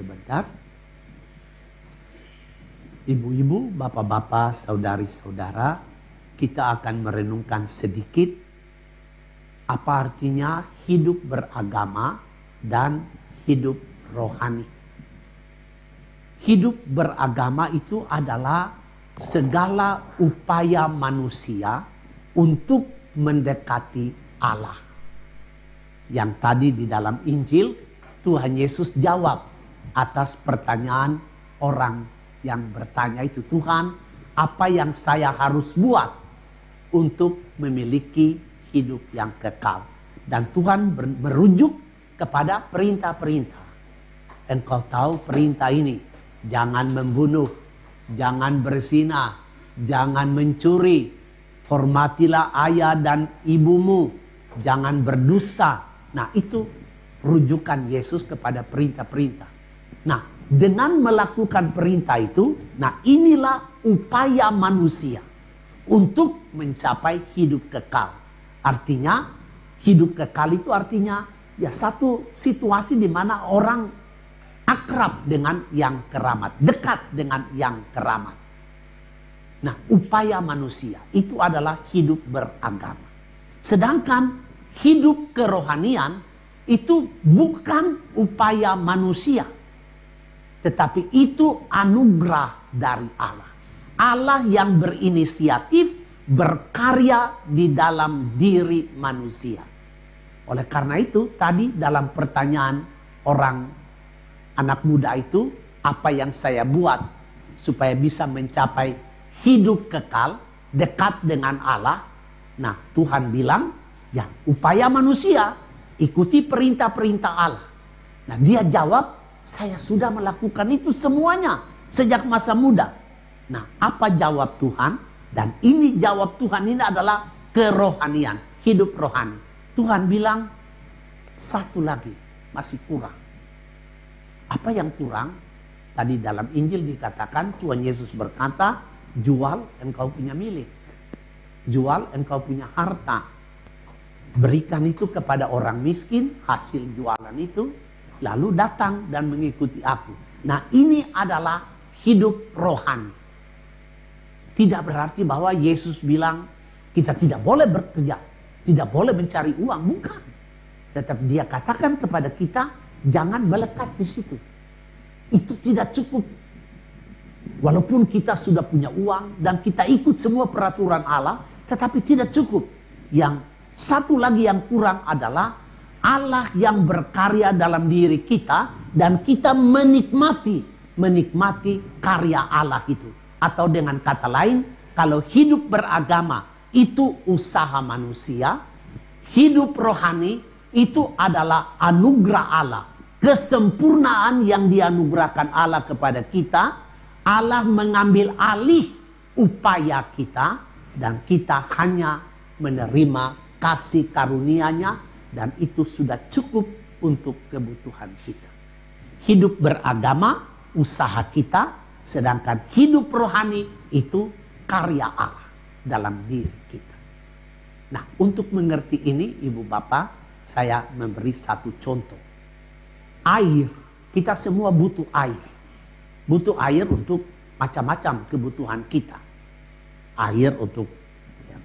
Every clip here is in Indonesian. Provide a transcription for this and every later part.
sebentar. Ibu-ibu, bapak-bapak, saudari-saudara, kita akan merenungkan sedikit apa artinya hidup beragama dan hidup rohani. Hidup beragama itu adalah segala upaya manusia untuk mendekati Allah. Yang tadi di dalam Injil, Tuhan Yesus jawab atas pertanyaan orang yang bertanya itu, Tuhan, apa yang saya harus buat untuk memiliki hidup yang kekal? Dan Tuhan merujuk kepada perintah-perintah. Engkau tahu perintah ini, jangan membunuh, jangan berzina, jangan mencuri, hormatilah ayah dan ibumu, jangan berdusta. Nah, itu rujukan Yesus kepada perintah-perintah. Nah, dengan melakukan perintah itu, nah inilah upaya manusia untuk mencapai hidup kekal. Artinya, hidup kekal itu artinya ya satu situasi di mana orang akrab dengan yang keramat, dekat dengan yang keramat. Nah, upaya manusia itu adalah hidup beragama. Sedangkan hidup kerohanian itu bukan upaya manusia, tetapi itu anugerah dari Allah. Allah yang berinisiatif berkarya di dalam diri manusia. Oleh karena itu, tadi dalam pertanyaan orang anak muda itu, apa yang saya buat supaya bisa mencapai hidup kekal, dekat dengan Allah? Nah, Tuhan bilang, ya upaya manusia, ikuti perintah-perintah Allah. Nah, dia jawab, saya sudah melakukan itu semuanya sejak masa muda. Nah, apa jawab Tuhan? Dan ini jawab Tuhan ini adalah kerohanian, hidup rohani. Tuhan bilang, satu lagi masih kurang. Apa yang kurang? Tadi dalam Injil dikatakan, Tuhan Yesus berkata, jual engkau punya milik. Jual engkau punya harta. Berikan itu kepada orang miskin, hasil jualan itu, lalu datang dan mengikuti aku. Nah, ini adalah hidup rohani. Tidak berarti bahwa Yesus bilang kita tidak boleh bekerja, tidak boleh mencari uang, bukan. Tetapi dia katakan kepada kita, jangan melekat di situ. Itu tidak cukup. Walaupun kita sudah punya uang dan kita ikut semua peraturan Allah, tetapi tidak cukup. Yang satu lagi yang kurang adalah Allah yang berkarya dalam diri kita dan kita menikmati karya Allah itu. Atau dengan kata lain, kalau hidup beragama itu usaha manusia, hidup rohani itu adalah anugerah Allah. Kesempurnaan yang dianugerahkan Allah kepada kita, Allah mengambil alih upaya kita dan kita hanya menerima kasih karunia-Nya. Dan itu sudah cukup untuk kebutuhan kita. Hidup beragama, usaha kita. Sedangkan hidup rohani itu karya Allah dalam diri kita. Nah, untuk mengerti ini, ibu bapak, saya memberi satu contoh. Air. Kita semua butuh air. Butuh air untuk macam-macam kebutuhan kita. Air untuk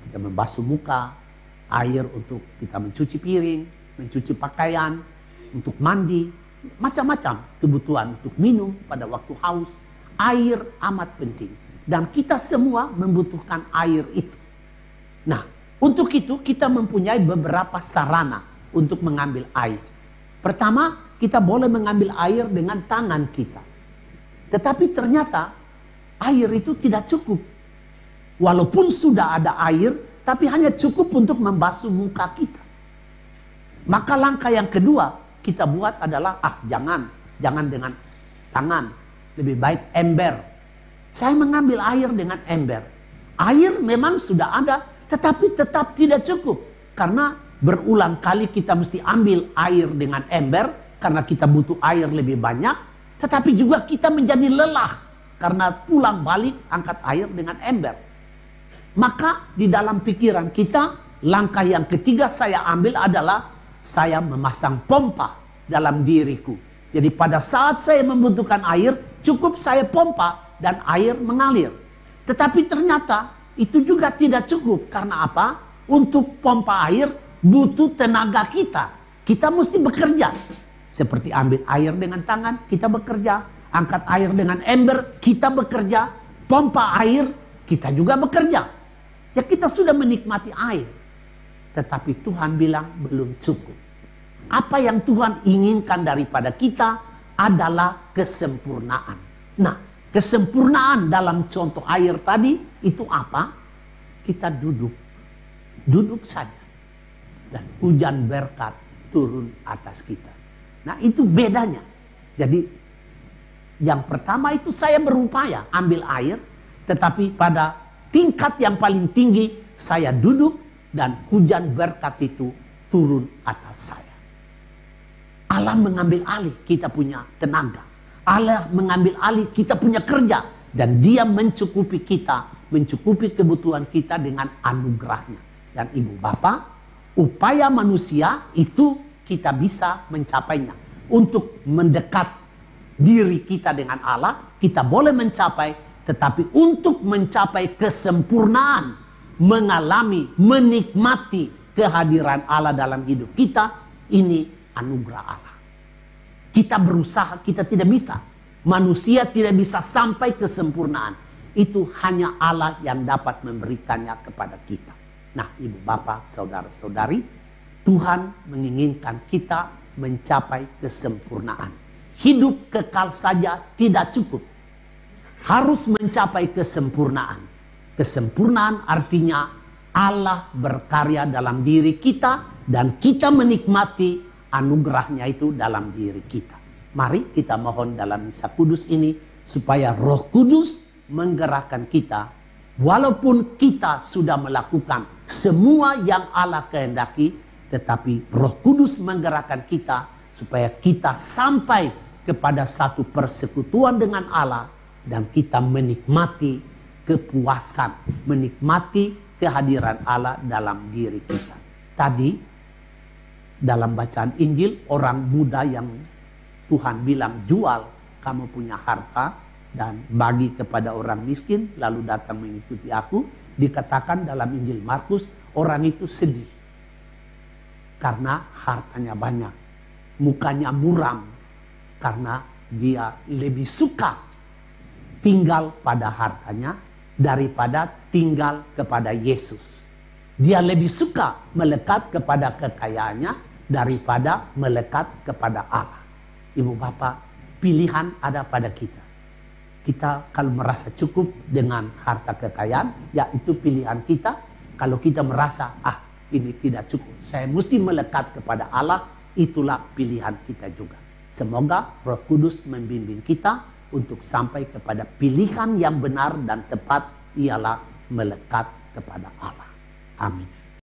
kita membasuh muka. Air untuk kita mencuci piring, mencuci pakaian, untuk mandi, macam-macam kebutuhan untuk minum pada waktu haus. Air amat penting. Dan kita semua membutuhkan air itu. Nah, untuk itu kita mempunyai beberapa sarana untuk mengambil air. Pertama, kita boleh mengambil air dengan tangan kita. Tetapi ternyata air itu tidak cukup. Walaupun sudah ada air, tapi hanya cukup untuk membasuh muka kita. Maka langkah yang kedua kita buat adalah, jangan dengan tangan. Lebih baik ember. Saya mengambil air dengan ember. Air memang sudah ada, tetapi tetap tidak cukup. Karena berulang kali kita mesti ambil air dengan ember, karena kita butuh air lebih banyak. Tetapi juga kita menjadi lelah, karena pulang balik angkat air dengan ember. Maka di dalam pikiran kita, langkah yang ketiga saya ambil adalah saya memasang pompa dalam diriku. Jadi pada saat saya membutuhkan air, cukup saya pompa dan air mengalir. Tetapi ternyata itu juga tidak cukup. Karena apa? Untuk pompa air butuh tenaga kita. Kita mesti bekerja. Seperti ambil air dengan tangan, kita bekerja. Angkat air dengan ember, kita bekerja. Pompa air, kita juga bekerja. Ya kita sudah menikmati air. Tetapi Tuhan bilang belum cukup. Apa yang Tuhan inginkan daripada kita adalah kesempurnaan. Nah, kesempurnaan dalam contoh air tadi itu apa? Kita duduk. Duduk saja. Dan hujan berkat turun atas kita. Nah, itu bedanya. Jadi, yang pertama itu saya berupaya ambil air. Tetapi pada tingkat yang paling tinggi, saya duduk dan hujan berkat itu turun atas saya. Allah mengambil alih kita punya tenaga. Allah mengambil alih kita punya kerja. Dan dia mencukupi kita, mencukupi kebutuhan kita dengan anugerahnya. Dan ibu bapak, upaya manusia itu kita bisa mencapainya. Untuk mendekat diri kita dengan Allah, kita boleh mencapai. Tetapi untuk mencapai kesempurnaan, mengalami, menikmati kehadiran Allah dalam hidup kita, ini anugerah Allah. Kita berusaha, kita tidak bisa. Manusia tidak bisa sampai kesempurnaan. Itu hanya Allah yang dapat memberikannya kepada kita. Nah, ibu bapak, saudara-saudari, Tuhan menginginkan kita mencapai kesempurnaan. Hidup kekal saja tidak cukup. Harus mencapai kesempurnaan. Kesempurnaan artinya Allah berkarya dalam diri kita dan kita menikmati anugerahnya itu dalam diri kita. Mari kita mohon dalam misa kudus ini supaya Roh Kudus menggerakkan kita. Walaupun kita sudah melakukan semua yang Allah kehendaki, tetapi Roh Kudus menggerakkan kita supaya kita sampai kepada satu persekutuan dengan Allah dan kita menikmati kepuasan, menikmati kehadiran Allah dalam diri kita. Tadi dalam bacaan Injil, orang muda yang Tuhan bilang jual kamu punya harta dan bagi kepada orang miskin lalu datang mengikuti aku. Dikatakan dalam Injil Markus, orang itu sedih karena hartanya banyak, mukanya muram karena dia lebih suka tinggal pada hartanya daripada tinggal kepada Yesus. Dia lebih suka melekat kepada kekayaannya daripada melekat kepada Allah. Ibu bapak, pilihan ada pada kita. Kita kalau merasa cukup dengan harta kekayaan, ya itu pilihan kita. Kalau kita merasa, ini tidak cukup, saya mesti melekat kepada Allah, itulah pilihan kita juga. Semoga Roh Kudus membimbing kita untuk sampai kepada pilihan yang benar dan tepat, ialah melekat kepada Allah. Amin.